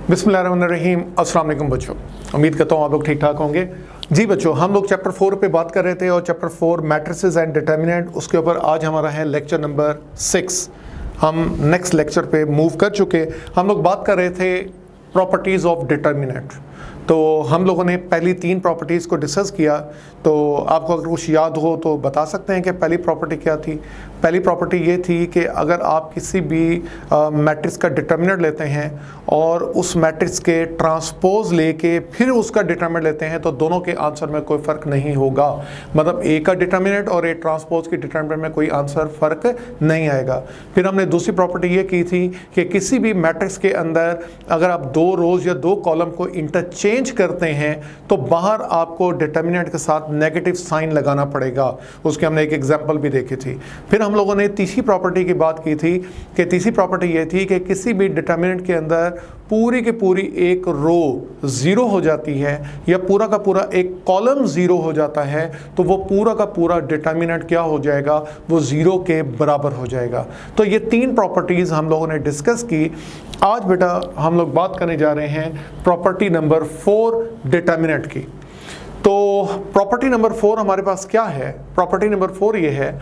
बिस्मिल्लाहिर्रहमानिर्रहीम। अस्सलाम वालेकुम बच्चों, उम्मीद करता हूँ आप लोग ठीक ठाक होंगे। जी बच्चों, हम लोग चैप्टर 4 पे बात कर रहे थे और चैप्टर 4 मैट्रिसेस एंड डिटर्मिनेंट, उसके ऊपर आज हमारा है लेक्चर नंबर 6। हम नेक्स्ट लेक्चर पे मूव कर चुके। हम लोग बात कर रहे थे प्रॉपर्टीज़ ऑफ डिटर्मिनेंट। तो हम लोगों ने पहली 3 प्रॉपर्टीज़ को डिस्कस किया। तो आपको अगर कुछ याद हो तो बता सकते हैं कि पहली प्रॉपर्टी क्या थी। पहली प्रॉपर्टी ये थी कि अगर आप किसी भी मैट्रिक्स का डिटर्मिनेंट लेते हैं और उस मैट्रिक्स के ट्रांसपोज लेके फिर उसका डिटर्मिनेंट लेते हैं तो दोनों के आंसर में कोई फ़र्क नहीं होगा। मतलब ए का डिटर्मिनेंट और ए ट्रांसपोज की डिटर्मिनेंट में कोई आंसर फ़र्क नहीं आएगा। फिर हमने दूसरी प्रॉपर्टी ये की थी कि किसी भी मैट्रिक्स के अंदर अगर आप 2 रोज़ या 2 कॉलम को इंटरचेंज करते हैं तो बाहर आपको डिटर्मिनेंट के साथ नेगेटिव साइन लगाना पड़ेगा। उसके हमने एक एग्जांपल भी देखी थी। फिर हम लोगों ने तीसरी प्रॉपर्टी की बात की थी कि तीसरी प्रॉपर्टी ये थी कि किसी भी डिटर्मिनेंट के अंदर पूरी की पूरी एक रो 0 हो जाती है या पूरा का पूरा एक कॉलम 0 हो जाता है तो वो पूरा का पूरा डिटर्मिनेंट क्या हो जाएगा, वो 0 के बराबर हो जाएगा। तो ये 3 प्रॉपर्टीज़ हम लोगों ने डिस्कस की। आज बेटा हम लोग बात करने जा रहे हैं प्रॉपर्टी नंबर 4 डिटर्मिनेंट की। तो प्रॉपर्टी नंबर 4 हमारे पास क्या है? प्रॉपर्टी नंबर 4 ये है,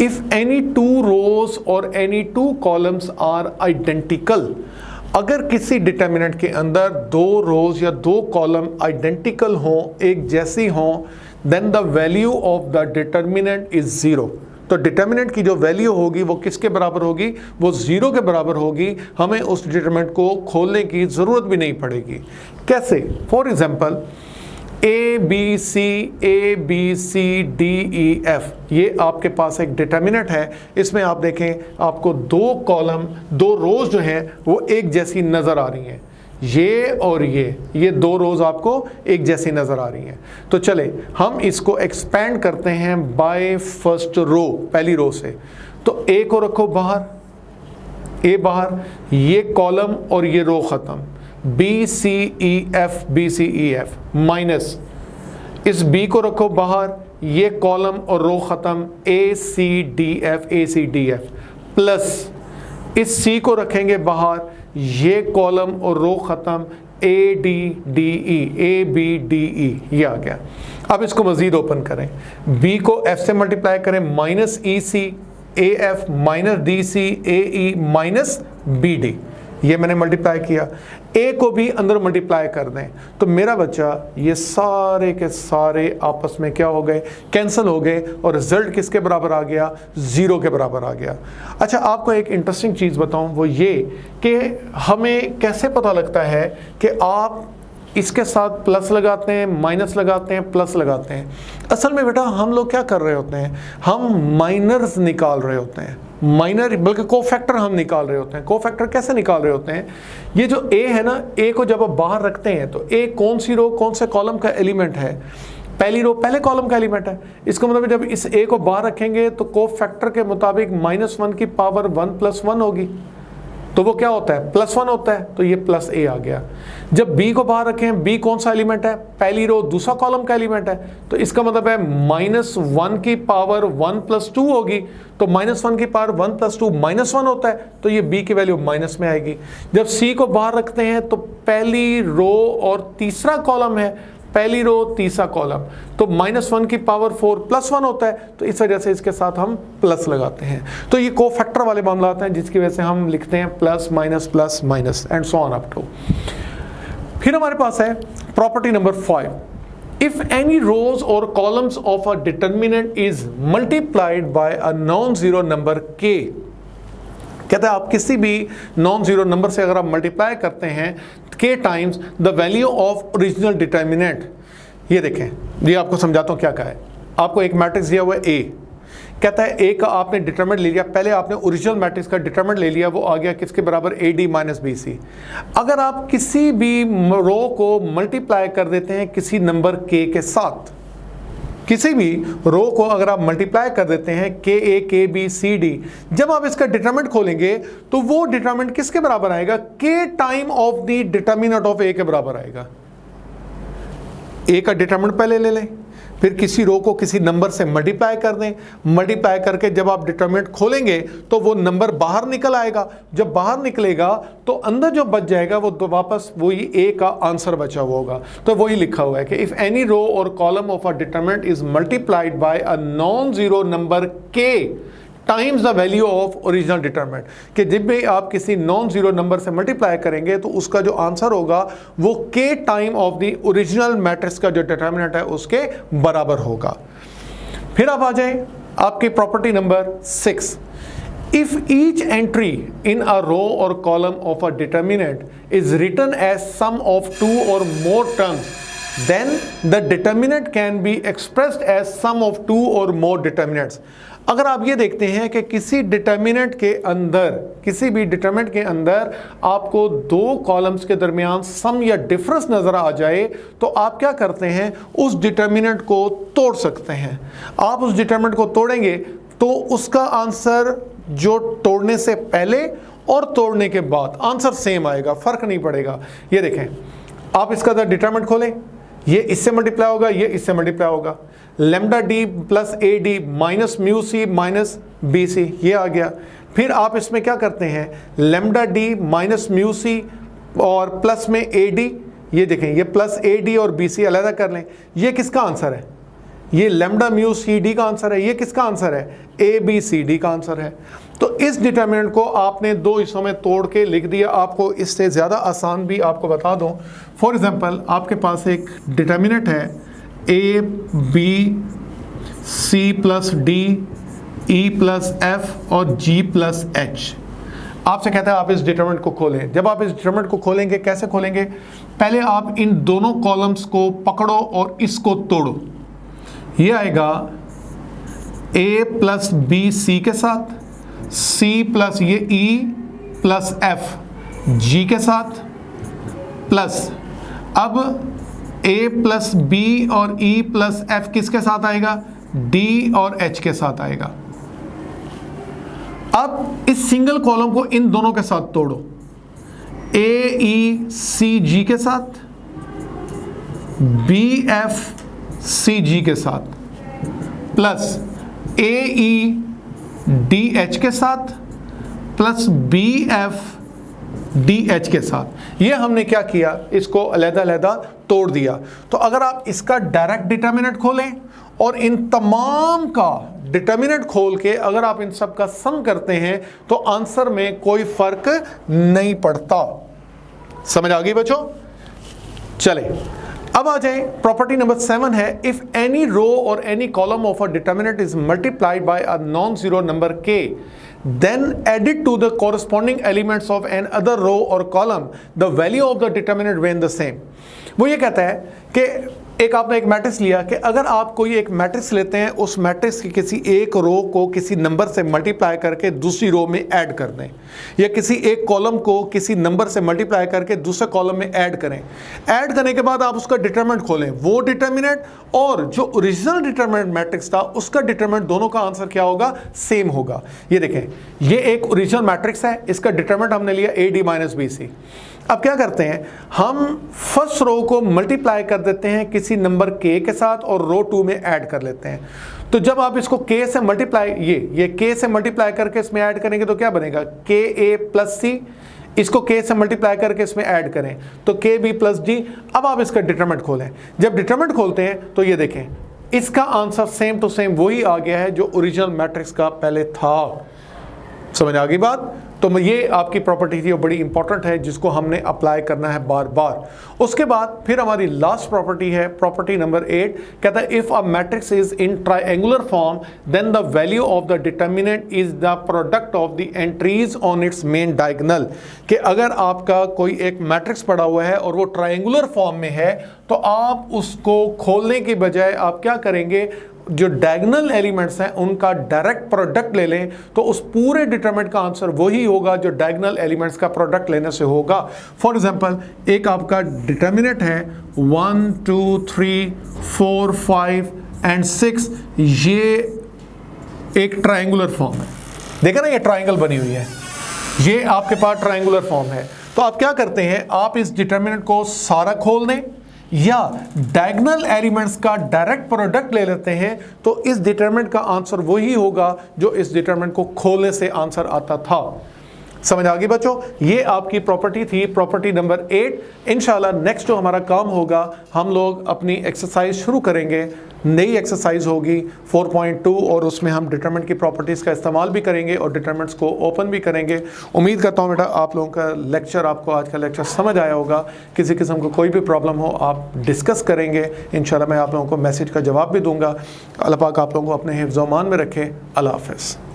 इफ एनी 2 रोज और एनी 2 कॉलम्स आर आइडेंटिकल। अगर किसी डिटर्मिनेंट के अंदर 2 रोज या 2 कॉलम आइडेंटिकल हों, एक जैसी हों, then the value of the determinant is 0। तो डिटर्मिनेंट की जो वैल्यू होगी वो किसके बराबर होगी? वो 0 के बराबर होगी। हमें उस डिटर्मिनेंट को खोलने की ज़रूरत भी नहीं पड़ेगी। कैसे? For example A B C D E F, ये आपके पास एक डिटर्मिनेंट है। इसमें आप देखें आपको 2 कॉलम 2 रोज जो हैं वो एक जैसी नज़र आ रही हैं। ये और ये 2 रोज आपको एक जैसी नज़र आ रही हैं। तो चले हम इसको एक्सपेंड करते हैं बाय फर्स्ट रो, पहली रो से। तो ए को रखो बाहर, ए बाहर, ये कॉलम और ये रो ख़त्म। B C E F minus इस बी को रखो बाहर, ये कॉलम और रो ख़त्म। A C D F plus इस सी को रखेंगे बाहर, ये कॉलम और रो ख़त्म। ए बी डी ई, ये आ गया। अब इसको मज़ीद ओपन करें, बी को एफ से मल्टीप्लाई करें, minus E C A F minus D C A E minus B D, ये मैंने मल्टीप्लाई किया। ए को भी अंदर मल्टीप्लाई कर दें तो मेरा बच्चा ये सारे के सारे आपस में क्या हो गए, कैंसिल हो गए और रिजल्ट किसके बराबर आ गया? 0 के बराबर आ गया। अच्छा, आपको एक इंटरेस्टिंग चीज़ बताऊं, वो ये कि हमें कैसे पता लगता है कि आप इसके साथ प्लस लगाते हैं, माइनस लगाते हैं, प्लस लगाते हैं। असल में बेटा हम लोग क्या कर रहे होते हैं, हम माइनर्स निकाल रहे होते हैं। माइनर बल्कि कोफैक्टर हम निकाल रहे होते हैं। कोफैक्टर कैसे निकाल रहे होते हैं? ये जो ए है ना, ए को जब आप बाहर रखते हैं तो ए कौन सी रो कौन से कॉलम का एलिमेंट है? पहली रो पहले कॉलम का एलिमेंट है। इसका मतलब जब इस ए को बाहर रखेंगे तो कोफैक्टर के मुताबिक -1 की पावर 1 + 1 होगी, तो वो क्या होता है? +1 होता है। तो ये प्लस ए आ गया। जब बी को बाहर रखें, बी कौन सा एलिमेंट है? पहली रो दूसरा कॉलम का एलिमेंट है। तो इसका मतलब है -1 की पावर 1 + 2 होगी। तो -1 की पावर 1 + 2 -1 होता है, तो ये बी की वैल्यू माइनस में आएगी। जब सी को बाहर रखते हैं तो पहली रो और तीसरा कॉलम है, पहली रो तीसरा कॉलम, तो -1 की पावर 4 + 1 होता है। तो इस वजह से इसके साथ हम प्लस लगाते हैं। तो ये कोफैक्टर वाले मामला हैं जिसकी वजह से हम लिखते हैं plus minus and so on up to. फिर हमारे पास है property number 5, if any rows और columns of a determinant is multiplied by a non zero number के। कहते हैं आप किसी भी नॉन जीरो नंबर से अगर आप मल्टीप्लाई करते हैं के times the value of original determinant. ये देखें, ये आपको समझाता हूँ क्या कहा है। आपको एक मैट्रिक्स दिया हुआ है ए, कहता है ए का आपने डिटर्मिनेंट ले लिया, पहले आपने ओरिजिनल मैट्रिक्स का डिटर्मिनेंट ले लिया, वो आ गया किसके बराबर? A D minus B C. अगर आप किसी भी रो को मल्टीप्लाई कर देते हैं किसी नंबर के साथ, किसी भी रो को अगर आप मल्टीप्लाई कर देते हैं के ए के बी सी डी, जब आप इसका डिटरमिनेंट खोलेंगे तो वो डिटरमिनेंट किसके बराबर आएगा? K time of the determinant of A के बराबर आएगा। ए का डिटरमिनेंट पहले ले लें, फिर किसी रो को किसी नंबर से मल्टीप्लाई कर दें, मल्टीप्लाई करके जब आप डिटरमिनेंट खोलेंगे तो वो नंबर बाहर निकल आएगा। जब बाहर निकलेगा तो अंदर जो बच जाएगा वो तो वापस वही ए का आंसर बचा हुआ होगा। तो वही लिखा हुआ है कि if any row or column of a determinant is multiplied by a non zero number K times the value of original determinant, कि जब भी आप किसी नॉन जीरो नंबर से मल्टीप्लाई करेंगे तो उसका जो आंसर होगा वो K time of the original matrix का जो डिटरमिनेंट है उसके बराबर होगा। फिर आप आ जाएं आपकी property number 6। If each entry in a row or column of a determinant is written as sum of two or more terms then the determinant can be expressed as sum of two or more determinants। अगर आप ये देखते हैं कि किसी determinant के अंदर, किसी भी डिटर्मिनेंट के अंदर आपको दो कॉलम्स के दरमियान सम या डिफरेंस नजर आ जाए तो आप क्या करते हैं, उस डिटर्मिनेंट को तोड़ सकते हैं। आप उस डिटर्मिनेंट को तोड़ेंगे तो उसका आंसर जो तोड़ने से पहले और तोड़ने के बाद आंसर सेम आएगा, फर्क नहीं पड़ेगा। ये देखें, आप इसका डिटर्मिनेंट खोलें, ये इससे मल्टीप्लाई होगा, ये इससे मल्टीप्लाई होगा। Lambda D plus A D minus mu C minus B C, ये आ गया। फिर आप इसमें क्या करते हैं, lambda D minus mu C और प्लस में ए डी, ये देखें, ये प्लस ए डी और बी सी अलग कर लें। ये किसका आंसर है, ये लैम्डा म्यू सी डी का आंसर है। ये किसका आंसर है, ए बी सी डी का आंसर है। तो इस डिटर्मिनेंट को आपने दो हिस्सों में तोड़ के लिख दिया। आपको इससे ज़्यादा आसान भी आपको बता दूं, फॉर एग्जांपल आपके पास एक डिटर्मिनेंट है A B C plus D E plus F और जी प्लस एच। आपसे कहता है आप इस डिटर्मिनेंट को खोलें। जब आप इस डिटर्मिनेंट को खोलेंगे, कैसे खोलेंगे, पहले आप इन दोनों कॉलम्स को पकड़ो और इसको तोड़ो। ये आएगा ए प्लस बी सी के साथ, सी प्लस ये ई प्लस एफ जी के साथ, प्लस अब ए प्लस बी और ई प्लस एफ किसके साथ आएगा, डी और एच के साथ आएगा। अब इस सिंगल कॉलम को इन दोनों के साथ तोड़ो, ए ई सी जी के साथ, बी एफ सी जी के साथ, plus A E D H के साथ, plus B F D H के साथ। ये हमने क्या किया, इसको अलग-अलग तोड़ दिया। तो अगर आप इसका डायरेक्ट डिटर्मिनेंट खोलें और इन तमाम का डिटर्मिनेंट खोल के अगर आप इन सब का सम करते हैं तो आंसर में कोई फर्क नहीं पड़ता। समझ आ गई बच्चों? चले अब आ जाए, प्रॉपर्टी नंबर 7 है, इफ एनी रो और any column of a determinant is multiplied by a non zero number के, then added to the corresponding elements of an other row or column, the value of the determinant remain the same। वो ये कहता है कि एक आपने एक matrix लिया कि अगर आप कोई एक मैट्रिक्स लेते हैं, उस मैट्रिक्स की किसी एक रो को किसी नंबर से मल्टीप्लाई करके दूसरी रो में ऐड कर दें, या किसी एक कॉलम को किसी नंबर से मल्टीप्लाई करके दूसरे कॉलम में ऐड करें। ऐड करने के बाद आप उसका डिटरमिनेंट खोलें, वो डिटरमिनेंट और जो ओरिजिनल डिटरमिनेंट मैट्रिक्स था उसका डिटरमिनेंट दोनों का आंसर क्या होगा, सेम होगा। ये देखें, ये एक ओरिजिनल मैट्रिक्स है, इसका डिटरमिनेंट हमने लिया A D minus B C. अब क्या करते हैं, हम फर्स्ट रो को मल्टीप्लाई कर देते हैं किसी नंबर के के साथ और रो 2 में ऐड कर लेते हैं। तो जब आप इसको के से मल्टीप्लाई, ये के से मल्टीप्लाई करके इसमें ऐड करेंगे तो क्या बनेगा, के ए प्लस सी। इसको के से मल्टीप्लाई करके इसमें ऐड करें तो के बी प्लस डी। अब आप इसका डिटरमिनेंट खोलें। जब डिटरमिनेंट खोलते हैं तो ये देखें, इसका आंसर सेम टू सेम वही आ गया है जो ओरिजिनल मैट्रिक्स का पहले था। समझ आ गई बात? तो ये आपकी प्रॉपर्टी थी, वो बड़ी इंपॉर्टेंट है जिसको हमने अप्लाई करना है बार बार। उसके बाद फिर हमारी लास्ट प्रॉपर्टी है, प्रॉपर्टी नंबर 8, कहता है if a matrix is in triangular form then the value of the determinant is the product of the entries on its main diagonal. कि अगर आपका कोई एक मैट्रिक्स पड़ा हुआ है और वो ट्रायंगुलर फॉर्म में है तो आप उसको खोलने की बजाय आप क्या करेंगे, जो डायगोनल एलिमेंट्स हैं उनका डायरेक्ट प्रोडक्ट ले लें तो उस पूरे डिटरमिनेंट का आंसर वही होगा जो डायगोनल एलिमेंट्स का प्रोडक्ट लेने से होगा। फॉर एग्जांपल एक आपका डिटरमिनेंट है 1 2 3 4 5 एंड 6, ये एक ट्रायंगुलर फॉर्म है। देखा ना, ये ट्रायंगल बनी हुई है, ये आपके पास ट्रायंगुलर फॉर्म है। तो आप क्या करते हैं, आप इस डिटरमिनेंट को सारा खोल दें या डायगोनल एलिमेंट्स का डायरेक्ट प्रोडक्ट ले लेते हैं तो इस डिटरमिनेंट का आंसर वही होगा जो इस डिटरमिनेंट को खोलने से आंसर आता था। समझ आ गई बच्चों? ये आपकी प्रॉपर्टी थी, प्रॉपर्टी नंबर 8। इंशाल्लाह नेक्स्ट जो हमारा काम होगा, हम लोग अपनी एक्सरसाइज शुरू करेंगे। नई एक्सरसाइज होगी 4.2 और उसमें हम डिटरमिनेंट की प्रॉपर्टीज़ का इस्तेमाल भी करेंगे और डिटरमिनेंट्स को ओपन भी करेंगे। उम्मीद करता हूँ बेटा आप लोगों का लेक्चर, आपको आज का लेक्चर समझ आया होगा। किसी किस्म को कोई भी प्रॉब्लम हो आप डिस्कस करेंगे, इंशाल्लाह मैं आप लोगों को मैसेज का जवाब भी दूंगा। अल्लाह पाक आप लोगों को अपने हिफ्ज़-ओ-मान में रखे। अल्लाह हाफ़िज़।